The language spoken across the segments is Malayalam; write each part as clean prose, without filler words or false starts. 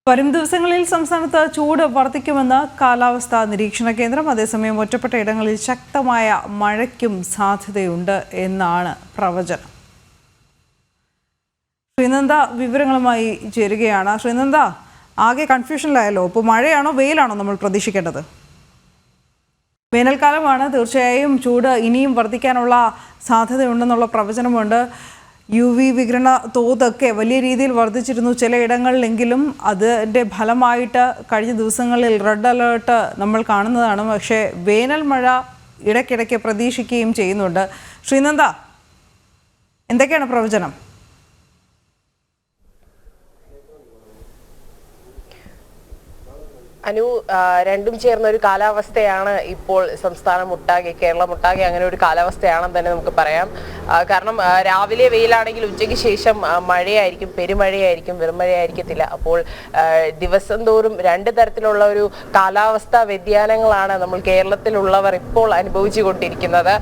വരും ദിവസങ്ങളിൽ സംസ്ഥാനത്ത് ചൂട് വർദ്ധിക്കുമെന്ന് കാലാവസ്ഥാ നിരീക്ഷണ കേന്ദ്രം. അതേസമയം ഒറ്റപ്പെട്ട ഇടങ്ങളിൽ ശക്തമായ മഴയ്ക്കും സാധ്യതയുണ്ട് എന്നാണ് പ്രവചനം. ശ്രീനന്ദ വിവരങ്ങളുമായി ചേരുകയാണ്. ശ്രീനന്ദ, ആകെ കൺഫ്യൂഷനിലായല്ലോ. ഇപ്പോൾ മഴയാണോ വെയിലാണോ നമ്മൾ പ്രതീക്ഷിക്കേണ്ടത്? വേനൽക്കാലമാണ്, തീർച്ചയായും ചൂട് ഇനിയും വർദ്ധിക്കാനുള്ള സാധ്യതയുണ്ടെന്നുള്ള പ്രവചനമുണ്ട്. UV വികിരണ തോതൊക്കെ വലിയ രീതിയിൽ വർദ്ധിച്ചിരുന്നു ചിലയിടങ്ങളിലെങ്കിലും. അതിൻ്റെ ഫലമായിട്ട് കഴിഞ്ഞ ദിവസങ്ങളിൽ റെഡ് അലേർട്ട് നമ്മൾ കാണുന്നതാണ്. പക്ഷേ വേനൽ മഴ ഇടയ്ക്കിടയ്ക്ക് പ്രതീക്ഷിക്കുകയും ചെയ്യുന്നുണ്ട്. ശ്രീനന്ദ, എന്തൊക്കെയാണ് പ്രവചനം? അനു, രണ്ടും ചേർന്ന ഒരു കാലാവസ്ഥയാണ് ഇപ്പോൾ സംസ്ഥാനമൊട്ടാകെ, കേരളമൊട്ടാകെ അങ്ങനെ ഒരു കാലാവസ്ഥയാണെന്ന് തന്നെ നമുക്ക് പറയാം. കാരണം രാവിലെ വെയിലാണെങ്കിൽ ഉച്ചയ്ക്ക് ശേഷം മഴയായിരിക്കും, പെരുമഴയായിരിക്കും, വെറുമഴയായിരിക്കത്തില്ല. അപ്പോൾ ദിവസം തോറും രണ്ട് തരത്തിലുള്ള ഒരു കാലാവസ്ഥാ വ്യതിയാനങ്ങളാണ് നമ്മൾ കേരളത്തിലുള്ളവർ ഇപ്പോൾ അനുഭവിച്ചു കൊണ്ടിരിക്കുന്നത്.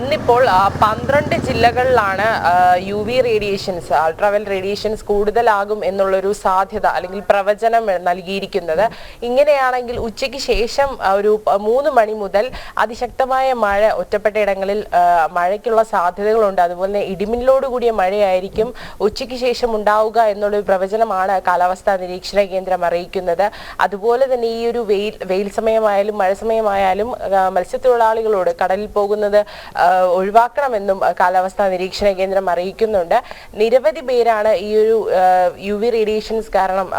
ഇന്നിപ്പോൾ 12 ജില്ലകളിലാണ് UV റേഡിയേഷൻസ്, അൾട്രാവയലറ്റ് റേഡിയേഷൻസ് കൂടുതലാകും എന്നുള്ളൊരു സാധ്യത അല്ലെങ്കിൽ പ്രവചനം നൽകിയിരിക്കുന്നത്. ഇങ്ങനെയാണെങ്കിൽ ഉച്ചയ്ക്ക് ശേഷം ഒരു 3 മണി മുതൽ അതിശക്തമായ മഴ ഒറ്റപ്പെട്ട ഇടങ്ങളിൽ മഴയ്ക്കുള്ള സാധ്യതകളുണ്ട്. അതുപോലെ തന്നെ ഇടിമിന്നലോട് കൂടിയ മഴയായിരിക്കും ഉച്ചയ്ക്ക് ശേഷം ഉണ്ടാവുക എന്നുള്ളൊരു പ്രവചനമാണ് കാലാവസ്ഥാ നിരീക്ഷണ കേന്ദ്രം അറിയിക്കുന്നത്. അതുപോലെ തന്നെ ഈ ഒരു വെയിൽ സമയമായാലും മഴ സമയമായാലും മത്സ്യത്തൊഴിലാളികളോട് കടലിൽ പോകുന്നത് ഒഴിവാക്കണമെന്നും കാലാവസ്ഥാ നിരീക്ഷണ കേന്ദ്രം അറിയിക്കുന്നുണ്ട്. നിരവധി പേരാണ് ഈ ഒരു UV റേഡിയേഷൻസ് കാരണം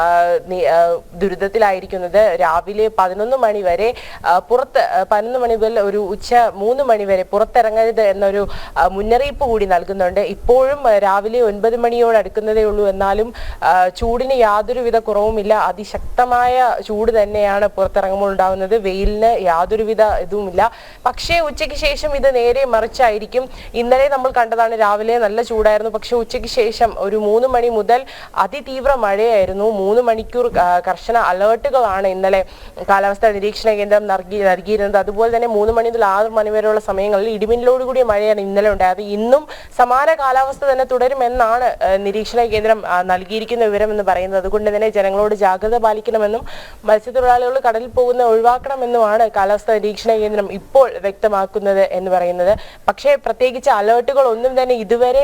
ദുരിതത്തിലായിരിക്കുന്നത്. രാവിലെ 11 മണി വരെ പുറത്ത്, 11 മണി മുതൽ ഒരു ഉച്ച 3 മണി വരെ പുറത്തിറങ്ങരുത് എന്നൊരു മുന്നറിയിപ്പ് കൂടി നൽകുന്നുണ്ട്. ഇപ്പോഴും രാവിലെ 9 മണിയോട് അടുക്കുന്നതേ ഉള്ളൂ. എന്നാലും ചൂടിന് യാതൊരുവിധ കുറവുമില്ല. അതിശക്തമായ ചൂട് തന്നെയാണ് പുറത്തിറങ്ങുമ്പോൾ ഉണ്ടാകുന്നത്. വെയിലിന് യാതൊരുവിധ ഇതുമില്ല. പക്ഷേ ഉച്ചയ്ക്ക് ശേഷം ഇത് നേരെ മറിച്ചായിരിക്കും. ഇന്നലെ നമ്മൾ കണ്ടതാണ്, രാവിലെ നല്ല ചൂടായിരുന്നു. പക്ഷെ ഉച്ചയ്ക്ക് ശേഷം ഒരു 3 മണി മുതൽ അതിതീവ്ര മഴയായിരുന്നു. 3 മണിക്കൂർ കർശന അലേർട്ടുകളാണ് ഇന്നലെ കാലാവസ്ഥാ നിരീക്ഷണ കേന്ദ്രം നൽകിയിരുന്നത്. അതുപോലെ തന്നെ 3 മണി മുതൽ 6 മണി വരെയുള്ള സമയങ്ങളിൽ ഇടിമിന്നലോട് കൂടിയ മഴയാണ് ഇന്നലെ ഉണ്ടായത്. ഇന്നും സമാന കാലാവസ്ഥ തന്നെ തുടരുമെന്നാണ് നിരീക്ഷണ കേന്ദ്രം നൽകിയിരിക്കുന്ന വിവരം എന്ന് പറയുന്നത്. അതുകൊണ്ട് തന്നെ ജനങ്ങളോട് ജാഗ്രത പാലിക്കണമെന്നും മത്സ്യത്തൊഴിലാളികൾ കടലിൽ പോകുന്ന ഒഴിവാക്കണമെന്നുമാണ് കാലാവസ്ഥാ നിരീക്ഷണ കേന്ദ്രം ഇപ്പോൾ വ്യക്തമാക്കുന്നത് എന്ന് പറയുന്നത്. പക്ഷേ പ്രത്യേകിച്ച് അലേർട്ടുകൾ ഒന്നും തന്നെ ഇതുവരെ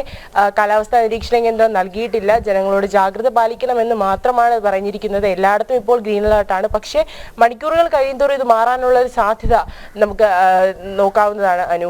കാലാവസ്ഥാ നിരീക്ഷണ കേന്ദ്രം നൽകിയിട്ടില്ല. ജനങ്ങളോട് ജാഗ്രത പാലിക്കണമെന്ന് മാത്രമാണ് പറഞ്ഞിരിക്കുന്നത്. എല്ലായിടത്തും ഇപ്പോൾ ഗ്രീൻ അലേർട്ടാണ്. പക്ഷേ മണിക്കൂറുകൾ കഴിയുന്തോറും ഇത് മാറാനുള്ള ഒരു സാധ്യത നമുക്ക് നോക്കാവുന്നതാണ് അനു.